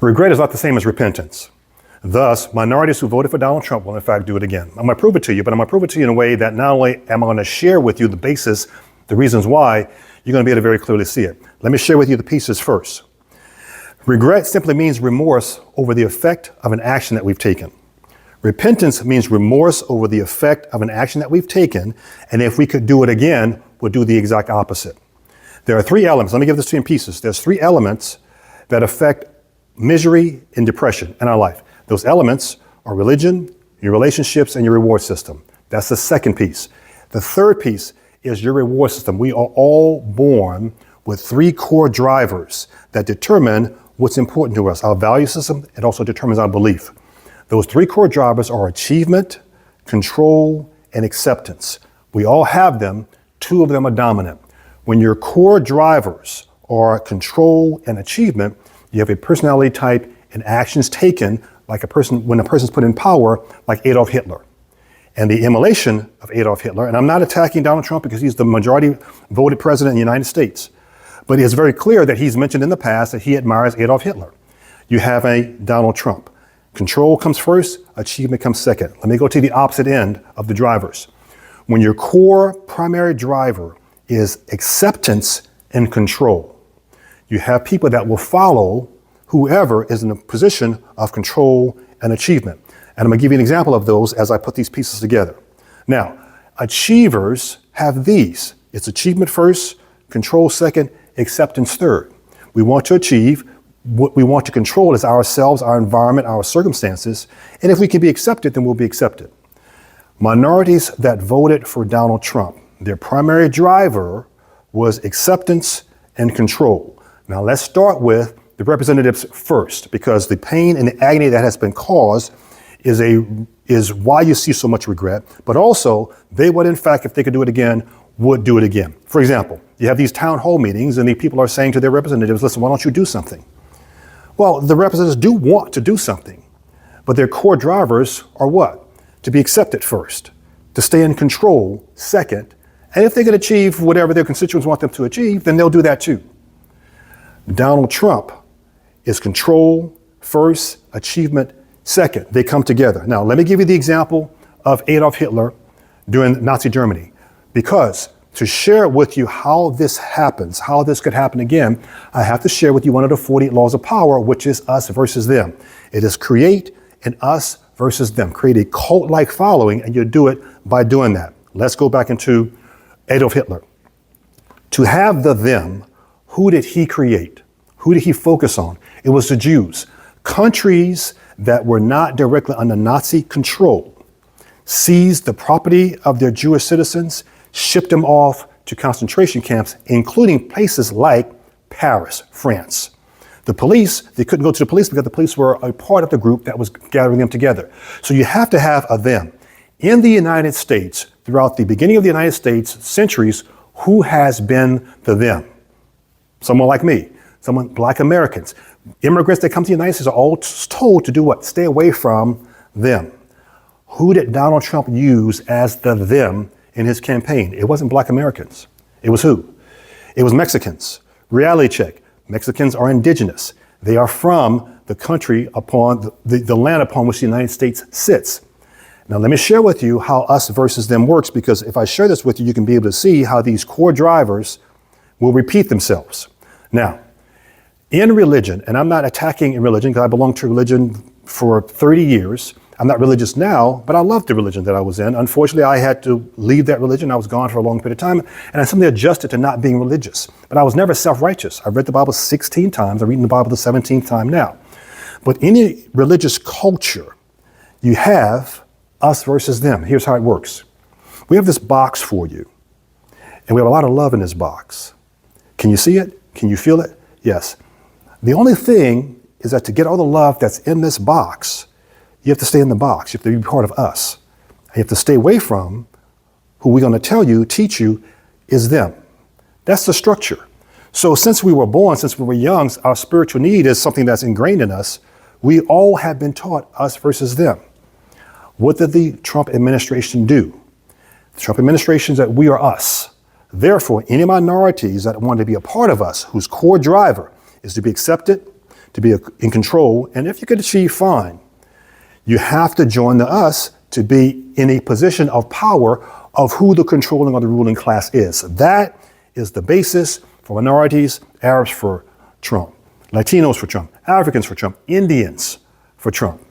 Regret is not the same as repentance. Thus, minorities who voted for Donald Trump will in fact do it again. I'm going to prove it to you, but I'm going to prove it to you in a way that not only am I going to share with you the basis, the reasons why, you're going to be able to very clearly see it. Let me share with you the pieces first. Regret simply means remorse over the effect of an action that we've taken. Repentance means remorse over the effect of an action that we've taken, and if we could do it again, we'll do the exact opposite. There are three elements. Let me give this to you in pieces. There's three elements that affect misery and depression in our life. Those elements are religion, your relationships, and your reward system. That's the second piece. The third piece is your reward system. We are all born with three core drivers that determine what's important to us. Our value system, it also determines our belief. Those three core drivers are achievement, control, and acceptance. We all have them. Two of them are dominant. When your core drivers are control and achievement, you have a personality type and actions taken like when a person's put in power, like Adolf Hitler. And the immolation of Adolf Hitler, and I'm not attacking Donald Trump because he's the majority voted president in the United States, but it's very clear that he's mentioned in the past that he admires Adolf Hitler. You have a Donald Trump. Control comes first, achievement comes second. Let me go to the opposite end of the drivers. When your core primary driver is acceptance and control, you have people that will follow whoever is in a position of control and achievement. And I'm going to give you an example of those as I put these pieces together. Now, achievers have these. It's achievement first, control second, acceptance third. We want to achieve. What we want to control is ourselves, our environment, our circumstances. And if we can be accepted, then we'll be accepted. Minorities that voted for Donald Trump, their primary driver was acceptance and control. Now let's start with the representatives first, because the pain and the agony that has been caused is why you see so much regret, but also they would, in fact, if they could do it again, would do it again. For example, you have these town hall meetings and the people are saying to their representatives, listen, why don't you do something? Well, the representatives do want to do something, but their core drivers are what? To be accepted first, to stay in control second, and if they can achieve whatever their constituents want them to achieve, then they'll do that too. Donald Trump is control first, achievement second. They come together. Now, let me give you the example of Adolf Hitler during Nazi Germany, because to share with you how this happens, how this could happen again, I have to share with you one of the 48 laws of power, which is us versus them. It is create an us versus them. Create a cult-like following, and you do it by doing that. Let's go back into Adolf Hitler. To have the them, who did he create? Who did he focus on? It was the Jews. Countries that were not directly under Nazi control seized the property of their Jewish citizens, shipped them off to concentration camps, including places like Paris, France. The police, they couldn't go to the police because the police were a part of the group that was gathering them together. So you have to have a them. In the United States, throughout the beginning of the United States, centuries, who has been the them? Someone like me, Black Americans. Immigrants that come to the United States are all told to do what? Stay away from them. Who did Donald Trump use as the them in his campaign? It wasn't Black Americans. It was who? It was Mexicans. Reality check. Mexicans are indigenous. They are from the country upon the land upon which the United States sits. Now, let me share with you how us versus them works, because if I share this with you, you can be able to see how these core drivers will repeat themselves. Now, in religion, and I'm not attacking in religion because I belonged to religion for 30 years. I'm not religious now, but I loved the religion that I was in. Unfortunately, I had to leave that religion. I was gone for a long period of time, and I simply adjusted to not being religious. But I was never self-righteous. I read the Bible 16 times. I'm reading the Bible the 17th time now. But in any religious culture, you have us versus them. Here's how it works. We have this box for you, and we have a lot of love in this box. Can you see it? Can you feel it? Yes. The only thing is that to get all the love that's in this box, you have to stay in the box. You have to be part of us. You have to stay away from who we're going to tell you, teach you, is them. That's the structure. So since we were born, since we were young, our spiritual need is something that's ingrained in us. We all have been taught us versus them. What did the Trump administration do? The Trump administration said we are us. Therefore, any minorities that want to be a part of us, whose core driver is to be accepted, to be in control. And if you could achieve, fine. You have to join the us to be in a position of power of who the controlling or the ruling class is. That is the basis for minorities, Arabs for Trump, Latinos for Trump, Africans for Trump, Indians for Trump,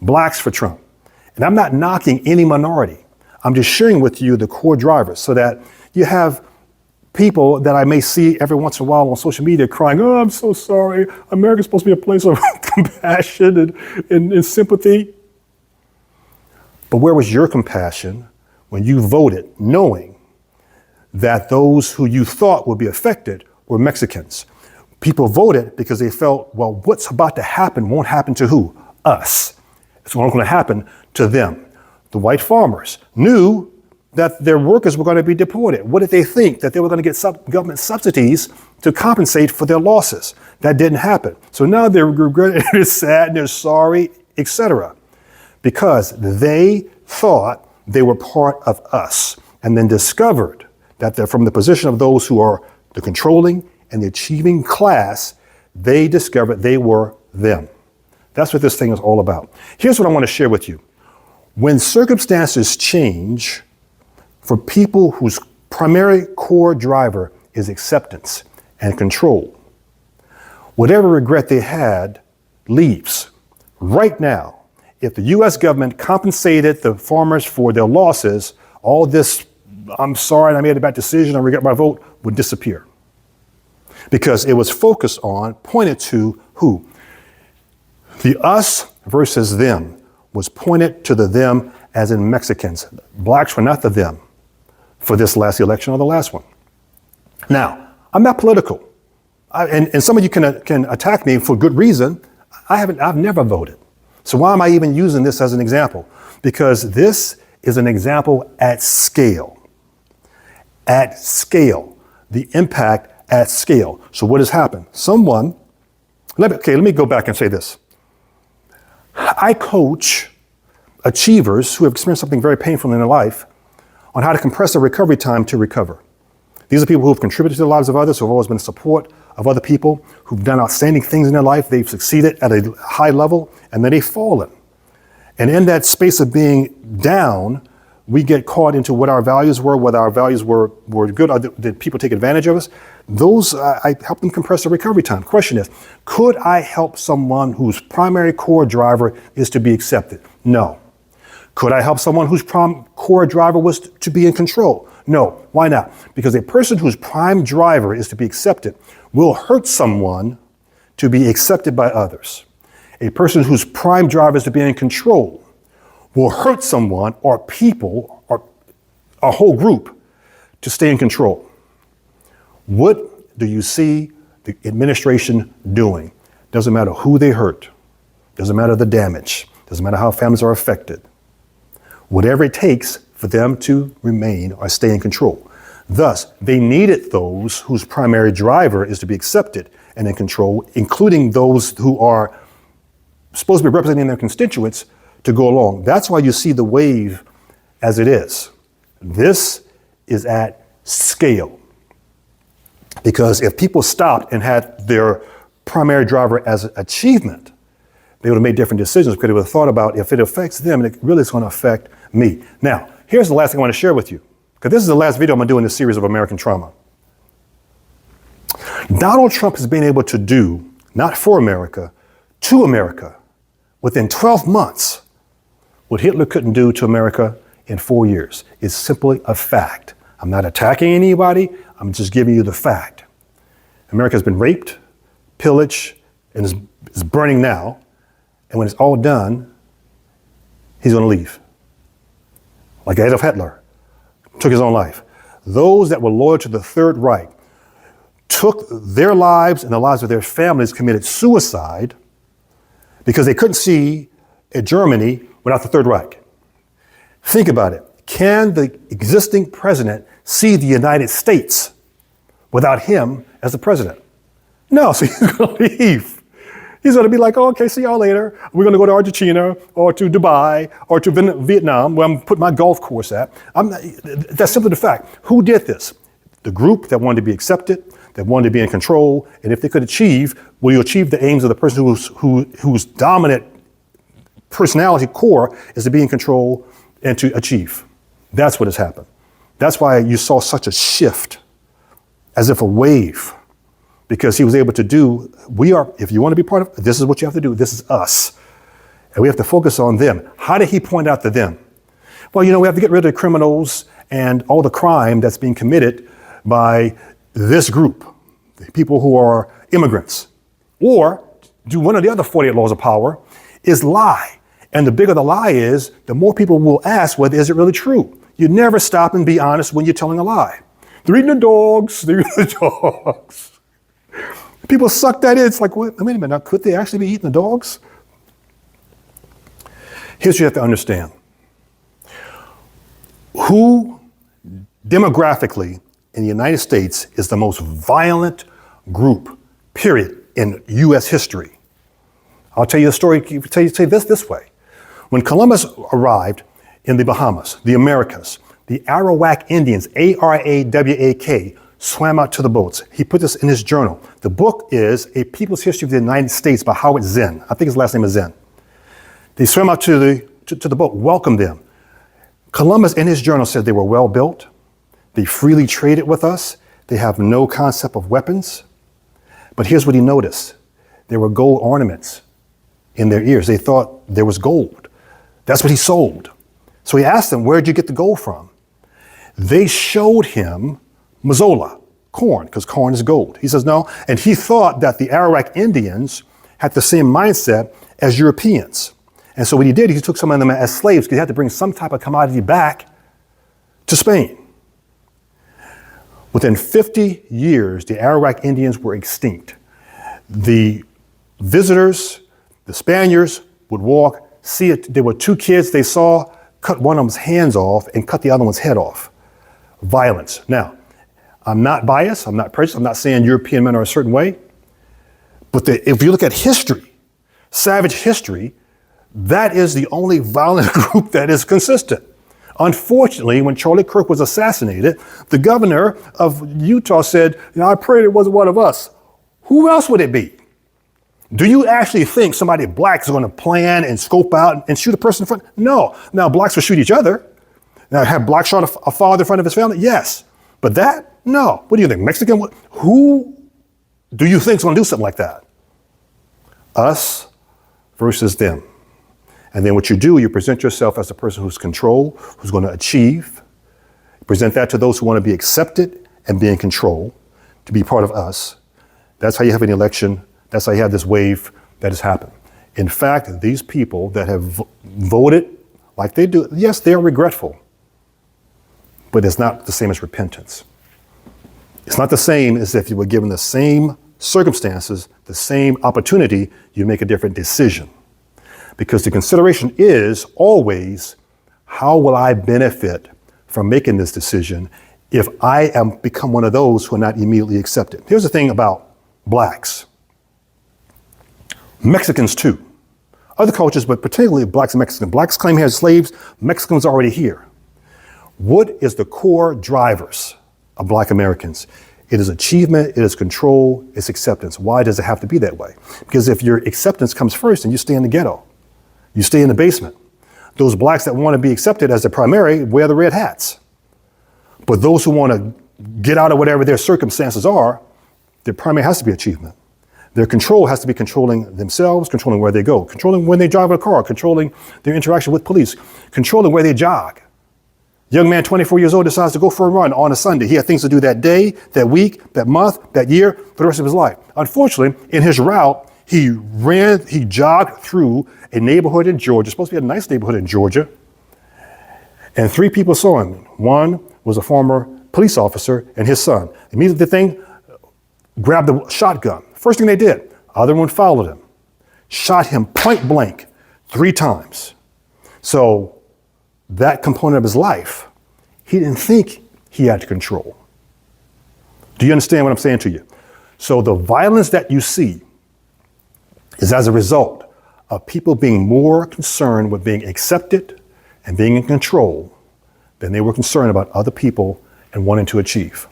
blacks for Trump. And I'm not knocking any minority. I'm just sharing with you the core drivers so that you have people that I may see every once in a while on social media crying, oh, I'm so sorry. America's supposed to be a place of compassion and sympathy. But where was your compassion when you voted knowing that those who you thought would be affected were Mexicans? People voted because they felt, well, what's about to happen won't happen to who? Us. It's not going to happen to them. The white farmers knew that their workers were going to be deported. What did they think? That they were going to get government subsidies to compensate for their losses. That didn't happen. So now they're regretting, they're sad, and they're sorry, etc. Because they thought they were part of us and then discovered that they're from the position of those who are the controlling and the achieving class, they discovered they were them. That's what this thing is all about. Here's what I want to share with you. When circumstances change for people whose primary core driver is acceptance and control, whatever regret they had leaves. Right now, if the U.S. government compensated the farmers for their losses, all this, I'm sorry, I made a bad decision, I regret my vote, would disappear. Because it was focused on, pointed to who? The us versus them was pointed to the them as in Mexicans. Blacks were not the them for this last election or the last one. Now, I'm not political. And some of you can attack me for good reason. I've never voted. So why am I even using this as an example? Because this is an example at scale. At scale. The impact at scale. So what has happened? Let me go back and say this. I coach achievers who have experienced something very painful in their life on how to compress their recovery time to recover. These are people who have contributed to the lives of others, who have always been in support of other people, who've done outstanding things in their life. They've succeeded at a high level, and then they've fallen. And in that space of being down, we get caught into what our values were, whether our values were good, or did people take advantage of us? Those, I help them compress the recovery time. Question is, could I help someone whose primary core driver is to be accepted? No. Could I help someone whose core driver was to be in control? No. Why not? Because a person whose prime driver is to be accepted will hurt someone to be accepted by others. A person whose prime driver is to be in control will hurt someone or people or a whole group to stay in control. What do you see the administration doing? Doesn't matter who they hurt. Doesn't matter the damage. Doesn't matter how families are affected. Whatever it takes for them to remain or stay in control. Thus, they needed those whose primary driver is to be accepted and in control, including those who are supposed to be representing their constituents, to go along. That's why you see the wave as it is. This is at scale. Because if people stopped and had their primary driver as achievement, they would have made different decisions because they would have thought about if it affects them, it really is going to affect me. Now, here's the last thing I want to share with you, because this is the last video I'm going to do in this series of American trauma. Donald Trump has been able to do, not for America, to America, within 12 months, what Hitler couldn't do to America in 4 years. It's simply a fact. I'm not attacking anybody. I'm just giving you the fact. America has been raped, pillaged, and is burning now. And when it's all done, he's going to leave. Like Adolf Hitler took his own life. Those that were loyal to the Third Reich took their lives and the lives of their families, committed suicide because they couldn't see a Germany without the Third Reich. Think about it. Can the existing president see the United States without him as the president? No, so he's going to leave. He's going to be like, oh, okay, see y'all later. We're going to go to Argentina or to Dubai or to Vietnam, where I'm going to put my golf course at. That's simply the fact. Who did this? The group that wanted to be accepted, that wanted to be in control. And if they could achieve, will you achieve the aims of the person whose dominant personality core is to be in control and to achieve? That's what has happened. That's why you saw such a shift, as if a wave, because he was able to do, if you want to be part of, this is what you have to do. This is us. And we have to focus on them. How did he point out to them? Well, we have to get rid of the criminals and all the crime that's being committed by this group, the people who are immigrants. Or do one of the other 48 laws of power is lie. And the bigger the lie is, the more people will ask, whether is it really true? You never stop and be honest when you're telling a lie. They're eating the dogs. They're eating the dogs. People suck that in. It's like, wait a minute, now could they actually be eating the dogs? Here's what you have to understand. Who demographically in the United States is the most violent group, period, in U.S. history? I'll tell you a story, say this way. When Columbus arrived in the Bahamas, the Americas, the Arawak Indians, Arawak, swam out to the boats. He put this in his journal. The book is A People's History of the United States by Howard Zinn. I think his last name is Zinn. They swam out to the boat, welcomed them. Columbus in his journal said they were well built. They freely traded with us. They have no concept of weapons. But here's what he noticed. There were gold ornaments in their ears. They thought there was gold. That's what he sold. So he asked them, where'd you get the gold from? They showed him mazola, corn, because corn is gold. He says no. And he thought that the Arawak Indians had the same mindset as Europeans. And so what he did, he took some of them as slaves because he had to bring some type of commodity back to Spain. Within 50 years, the Arawak Indians were extinct. The visitors, the Spaniards, would walk, see it. There were two kids they saw, cut one of them's hands off and cut the other one's head off. Violence. Now, I'm not biased. I'm not prejudiced. I'm not saying European men are a certain way. But if you look at history, savage history, that is the only violent group that is consistent. Unfortunately, when Charlie Kirk was assassinated, the governor of Utah said, I prayed it wasn't one of us. Who else would it be? Do you actually think somebody black is going to plan and scope out and shoot a person in front? No. Now, blacks will shoot each other. Now, have blacks shot a father in front of his family? Yes. But that? No. What do you think? Mexican? Who do you think is going to do something like that? Us versus them. And then what you do, you present yourself as the person who's control, who's going to achieve. Present that to those who want to be accepted and be in control, to be part of us. That's how you have an election. That's how you have this wave that has happened. In fact, these people that have voted like they do, yes, they are regretful, but it's not the same as repentance. It's not the same as if you were given the same circumstances, the same opportunity, you make a different decision. Because the consideration is always, how will I benefit from making this decision if I become one of those who are not immediately accepted? Here's the thing about blacks. Mexicans too. Other cultures, but particularly blacks and Mexicans. Blacks claim they have slaves, Mexicans are already here. What is the core drivers of black Americans? It is achievement, it is control, it's acceptance. Why does it have to be that way? Because if your acceptance comes first, then you stay in the ghetto. You stay in the basement. Those blacks that want to be accepted as the primary wear the red hats. But those who want to get out of whatever their circumstances are, their primary has to be achievement. Their control has to be controlling themselves, controlling where they go, controlling when they drive a car, controlling their interaction with police, controlling where they jog. Young man, 24 years old, decides to go for a run on a Sunday. He had things to do that day, that week, that month, that year, for the rest of his life. Unfortunately, in his route, he jogged through a neighborhood in Georgia, supposed to be a nice neighborhood in Georgia, and 3 people saw him. One was a former police officer and his son. Immediately the thing grabbed the shotgun. First thing they did, other one followed him, shot him point blank 3 times. So that component of his life, he didn't think he had control. Do you understand what I'm saying to you? So the violence that you see is as a result of people being more concerned with being accepted and being in control than they were concerned about other people and wanting to achieve.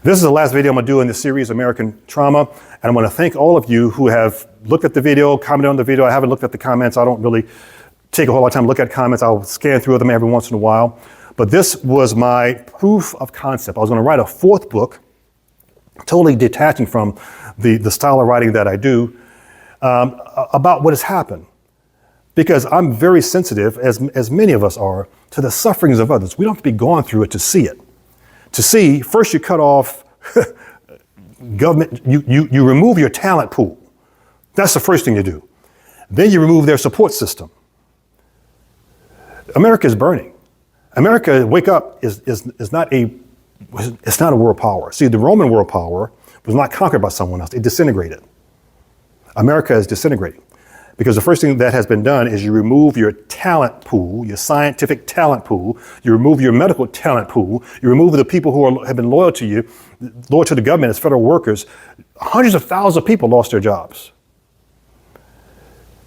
This is the last video I'm gonna do in this series, American Trauma, and I wanna thank all of you who have looked at the video, commented on the video. I haven't looked at the comments. I don't really take a whole lot of time to look at comments. I'll scan through them every once in a while. But this was my proof of concept. I was gonna write a fourth book, totally detaching from the style of writing that I do, about what has happened. Because I'm very sensitive, as many of us are, to the sufferings of others. We don't have to be going through it to see it. To see, first you cut off government, you remove your talent pool. That's the first thing you do. Then you remove their support system. America is burning. America, wake up, is not a world power. See, the Roman world power was not conquered by someone else. It disintegrated. America is disintegrating. Because the first thing that has been done is you remove your talent pool, your scientific talent pool, you remove your medical talent pool, you remove the people who have been loyal to you, loyal to the government as federal workers. Hundreds of thousands of people lost their jobs.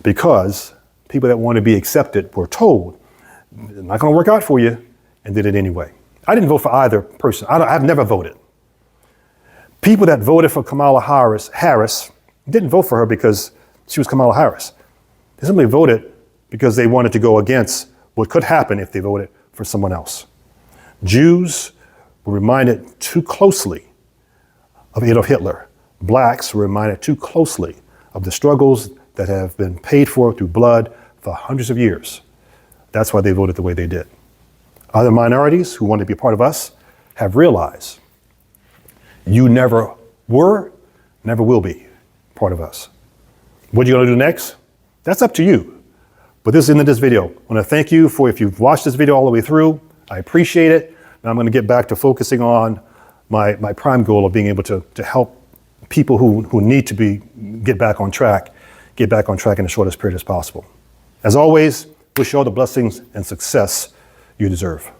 Because people that want to be accepted were told, it's not going to work out for you, and did it anyway. I didn't vote for either person. I've never voted. People that voted for Kamala Harris didn't vote for her because she was Kamala Harris. They simply voted because they wanted to go against what could happen if they voted for someone else. Jews were reminded too closely of Adolf Hitler. Blacks were reminded too closely of the struggles that have been paid for through blood for hundreds of years. That's why they voted the way they did. Other minorities who want to be a part of us have realized you never were, never will be part of us. What are you going to do next? That's up to you. But this is the end of this video. I want to thank you for if you've watched this video all the way through. I appreciate it. Now I'm going to get back to focusing on my prime goal of being able to help people who need to get back on track in the shortest period as possible. As always, wish you all the blessings and success you deserve.